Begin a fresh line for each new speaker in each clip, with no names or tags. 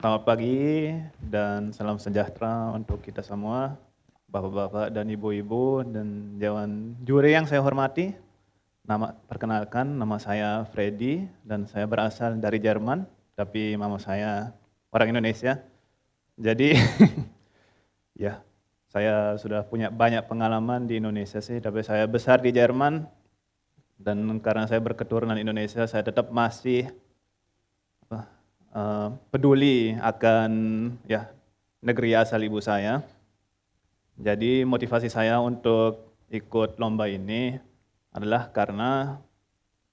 Selamat pagi dan salam sejahtera untuk kita semua, Bapak-bapak dan Ibu-ibu dan dewan juri yang saya hormati. Perkenalkan, nama saya Freddy dan saya berasal dari Jerman, tapi mama saya orang Indonesia. Jadi ya, saya sudah punya banyak pengalaman di Indonesia sih, tapi saya besar di Jerman dan karena saya berketurunan Indonesia, saya tetap masih peduli akan negeri asal ibu saya. Jadi motivasi saya untuk ikut lomba ini adalah karena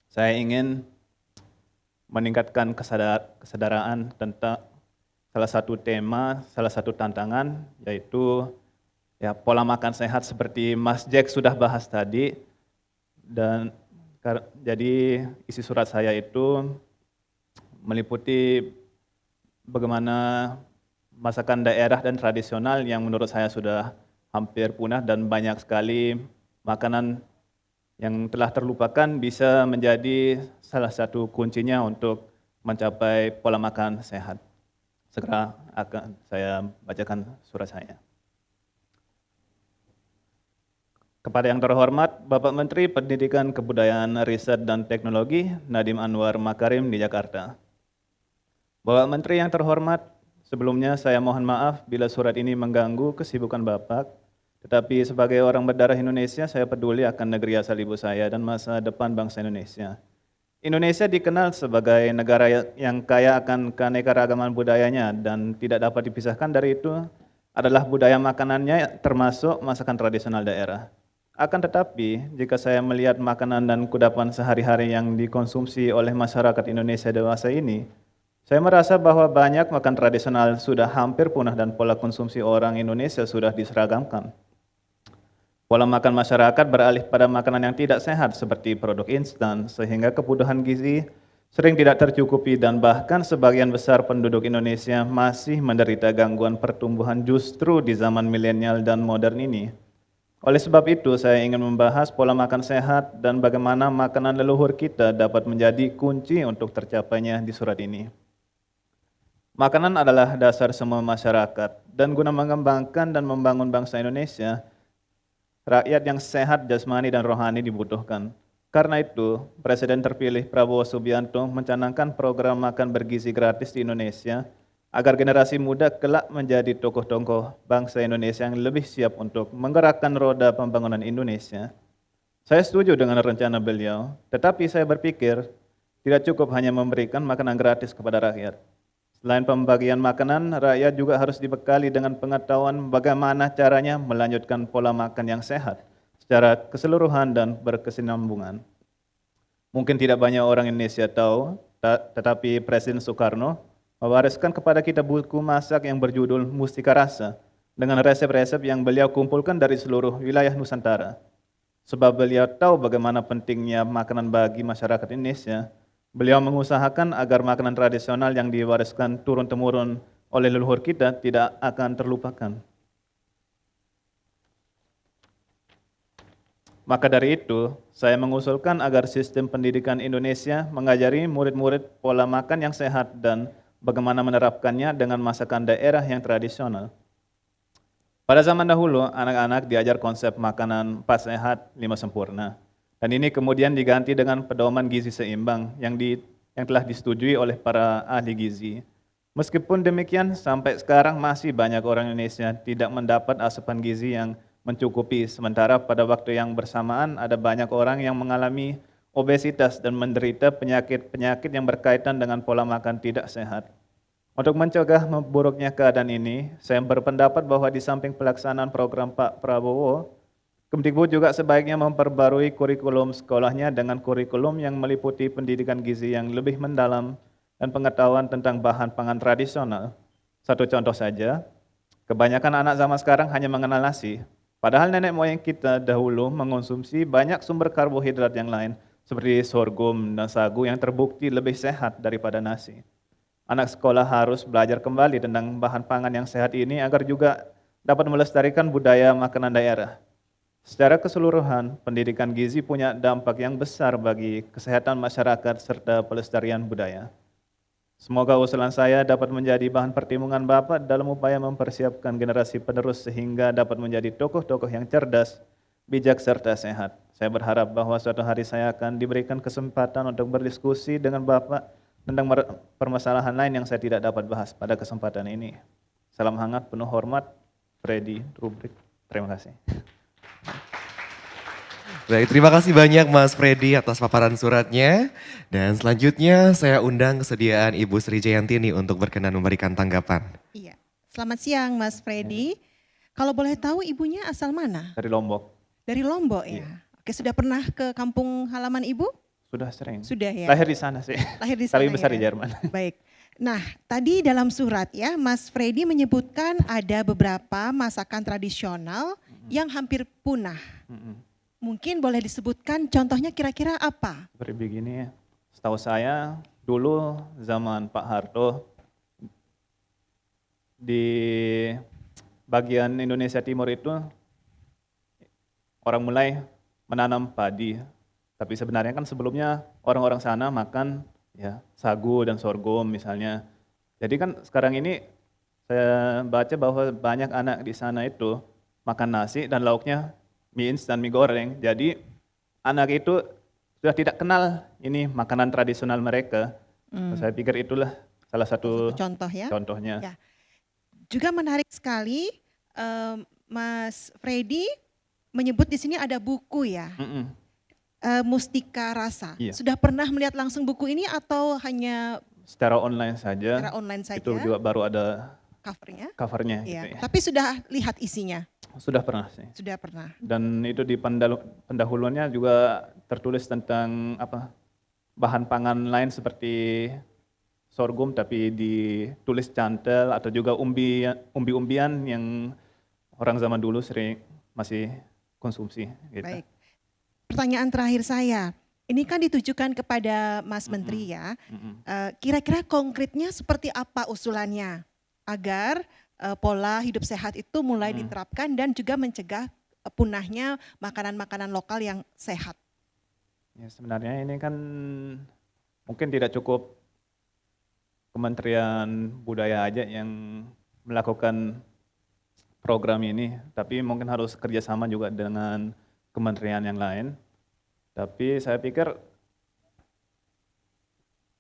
saya ingin meningkatkan kesadaran tentang salah satu tema, salah satu tantangan, yaitu pola makan sehat seperti Mas Jack sudah bahas tadi. Dan jadi isi surat saya itu meliputi bagaimana masakan daerah dan tradisional yang menurut saya sudah hampir punah dan banyak sekali makanan yang telah terlupakan bisa menjadi salah satu kuncinya untuk mencapai pola makan sehat. Segera akan saya bacakan surat saya. Kepada yang terhormat Bapak Menteri Pendidikan Kebudayaan Riset dan Teknologi Nadiem Anwar Makarim di Jakarta. Bapak Menteri yang terhormat, sebelumnya saya mohon maaf bila surat ini mengganggu kesibukan Bapak, tetapi sebagai orang berdarah Indonesia, saya peduli akan negeri asal ibu saya dan masa depan bangsa Indonesia. Indonesia dikenal sebagai negara yang kaya akan keanekaragaman budayanya dan tidak dapat dipisahkan dari itu adalah budaya makanannya termasuk masakan tradisional daerah. Akan tetapi, jika saya melihat makanan dan kudapan sehari-hari yang dikonsumsi oleh masyarakat Indonesia dewasa ini, saya merasa bahwa banyak makan tradisional sudah hampir punah dan pola konsumsi orang Indonesia sudah diseragamkan. Pola makan masyarakat beralih pada makanan yang tidak sehat seperti produk instan, sehingga kebutuhan gizi sering tidak tercukupi dan bahkan sebagian besar penduduk Indonesia masih menderita gangguan pertumbuhan justru di zaman milenial dan modern ini. Oleh sebab itu, saya ingin membahas pola makan sehat dan bagaimana makanan leluhur kita dapat menjadi kunci untuk tercapainya di surat ini. Makanan adalah dasar semua masyarakat, dan guna mengembangkan dan membangun bangsa Indonesia, rakyat yang sehat jasmani dan rohani dibutuhkan. Karena itu, Presiden terpilih Prabowo Subianto mencanangkan program makan bergizi gratis di Indonesia, agar generasi muda kelak menjadi tokoh-tokoh bangsa Indonesia yang lebih siap untuk menggerakkan roda pembangunan Indonesia. Saya setuju dengan rencana beliau, tetapi saya berpikir tidak cukup hanya memberikan makanan gratis kepada rakyat. Selain pembagian makanan, rakyat juga harus dibekali dengan pengetahuan bagaimana caranya melanjutkan pola makan yang sehat secara keseluruhan dan berkesinambungan. Mungkin tidak banyak orang Indonesia tahu, tetapi Presiden Soekarno mewariskan kepada kita buku masak yang berjudul Mustika Rasa dengan resep-resep yang beliau kumpulkan dari seluruh wilayah Nusantara. Sebab beliau tahu bagaimana pentingnya makanan bagi masyarakat Indonesia, beliau mengusahakan agar makanan tradisional yang diwariskan turun-temurun oleh leluhur kita tidak akan terlupakan. Maka dari itu, saya mengusulkan agar sistem pendidikan Indonesia mengajari murid-murid pola makan yang sehat dan bagaimana menerapkannya dengan masakan daerah yang tradisional. Pada zaman dahulu, anak-anak diajar konsep makanan 4 sehat, 5 sempurna. Dan ini kemudian diganti dengan pedoman gizi seimbang yang telah disetujui oleh para ahli gizi. Meskipun demikian, sampai sekarang masih banyak orang Indonesia tidak mendapat asupan gizi yang mencukupi, sementara pada waktu yang bersamaan ada banyak orang yang mengalami obesitas dan menderita penyakit-penyakit yang berkaitan dengan pola makan tidak sehat. Untuk mencegah memburuknya keadaan ini, saya berpendapat bahwa di samping pelaksanaan program Pak Prabowo, Kemdikbud juga sebaiknya memperbarui kurikulum sekolahnya dengan kurikulum yang meliputi pendidikan gizi yang lebih mendalam dan pengetahuan tentang bahan pangan tradisional. Satu contoh saja, kebanyakan anak zaman sekarang hanya mengenal nasi, padahal nenek moyang kita dahulu mengonsumsi banyak sumber karbohidrat yang lain, seperti sorghum dan sagu yang terbukti lebih sehat daripada nasi. Anak sekolah harus belajar kembali tentang bahan pangan yang sehat ini agar juga dapat melestarikan budaya makanan daerah. Secara keseluruhan, pendidikan gizi punya dampak yang besar bagi kesehatan masyarakat serta pelestarian budaya. Semoga usulan saya dapat menjadi bahan pertimbangan Bapak dalam upaya mempersiapkan generasi penerus sehingga dapat menjadi tokoh-tokoh yang cerdas, bijak, serta sehat. Saya berharap bahwa suatu hari saya akan diberikan kesempatan untuk berdiskusi dengan Bapak tentang permasalahan lain yang saya tidak dapat bahas pada kesempatan ini. Salam hangat, penuh hormat, Freddy Rubrik. Terima kasih.
Baik, terima kasih banyak Mas Freddy atas paparan suratnya. Dan selanjutnya saya undang kesediaan Ibu Sri Jayantini untuk berkenan memberikan tanggapan.
Iya, selamat siang Mas Freddy. Kalau boleh tahu ibunya asal mana?
Dari Lombok.
Dari Lombok ya?
Iya.
Oke, sudah pernah ke kampung halaman ibu?
Sudah sering.
Sudah ya?
Lahir di sana sih.
Lahir di sana
Tapi besar
ya?
di Jerman.
Baik. Nah, tadi dalam surat ya, Mas Freddy menyebutkan ada beberapa masakan tradisional yang hampir punah. Mungkin boleh disebutkan contohnya kira-kira apa?
Seperti begini, setahu saya dulu zaman Pak Harto di bagian Indonesia Timur itu orang mulai menanam padi. Tapi sebenarnya kan sebelumnya orang-orang sana makan ya sagu dan sorghum misalnya. Jadi kan sekarang ini saya baca bahwa banyak anak di sana itu makan nasi dan lauknya mie instan, mie goreng. Jadi anak itu sudah tidak kenal ini makanan tradisional mereka. Saya pikir itulah salah satu
contoh ya.
contohnya.
Ya. Juga menarik sekali Mas Freddy menyebut di sini ada buku ya. Mustika Rasa.
Iya.
Sudah pernah melihat langsung buku ini atau hanya
Secara online saja.
secara online saja?
Itu juga baru ada covernya
Iya.
gitu ya.
Tapi sudah lihat isinya?
Sudah pernah sih.
Sudah pernah.
Dan itu di pendahuluannya juga tertulis tentang bahan pangan lain seperti sorghum tapi ditulis cantel atau juga umbi-umbian yang orang zaman dulu sering masih konsumsi gitu.
Baik. Pertanyaan terakhir saya, ini kan ditujukan kepada Mas Menteri ya. Kira-kira konkretnya seperti apa usulannya agar pola hidup sehat itu mulai diterapkan dan juga mencegah punahnya makanan-makanan lokal yang sehat?
Ya, sebenarnya ini kan mungkin tidak cukup Kementerian Budaya aja yang melakukan program ini, tapi mungkin harus kerjasama juga dengan kementerian yang lain. Tapi saya pikir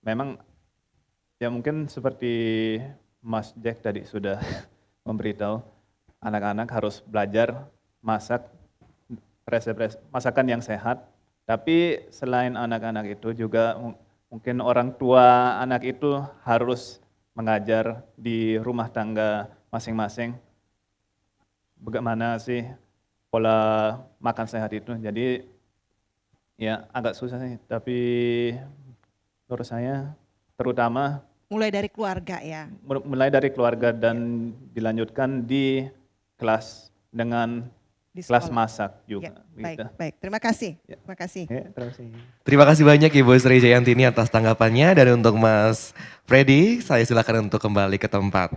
memang ya mungkin seperti Mas Jack tadi sudah memberitahu, anak-anak harus belajar masak resep masakan yang sehat. Tapi selain anak-anak itu juga mungkin orang tua anak itu harus mengajar di rumah tangga masing-masing bagaimana sih pola makan sehat itu. Jadi ya agak susah sih, tapi menurut saya terutama
mulai dari keluarga ya.
Mulai dari keluarga dan dilanjutkan di kelas dengan
Di
kelas
sekolah.
masak juga.
Ya, baik. Terima kasih.
Ya.
Terima kasih.
Ya, terima kasih.
Terima kasih banyak Ibu Sri Jayantini atas tanggapannya. Dan untuk Mas Freddy, saya silakan untuk kembali ke tempat.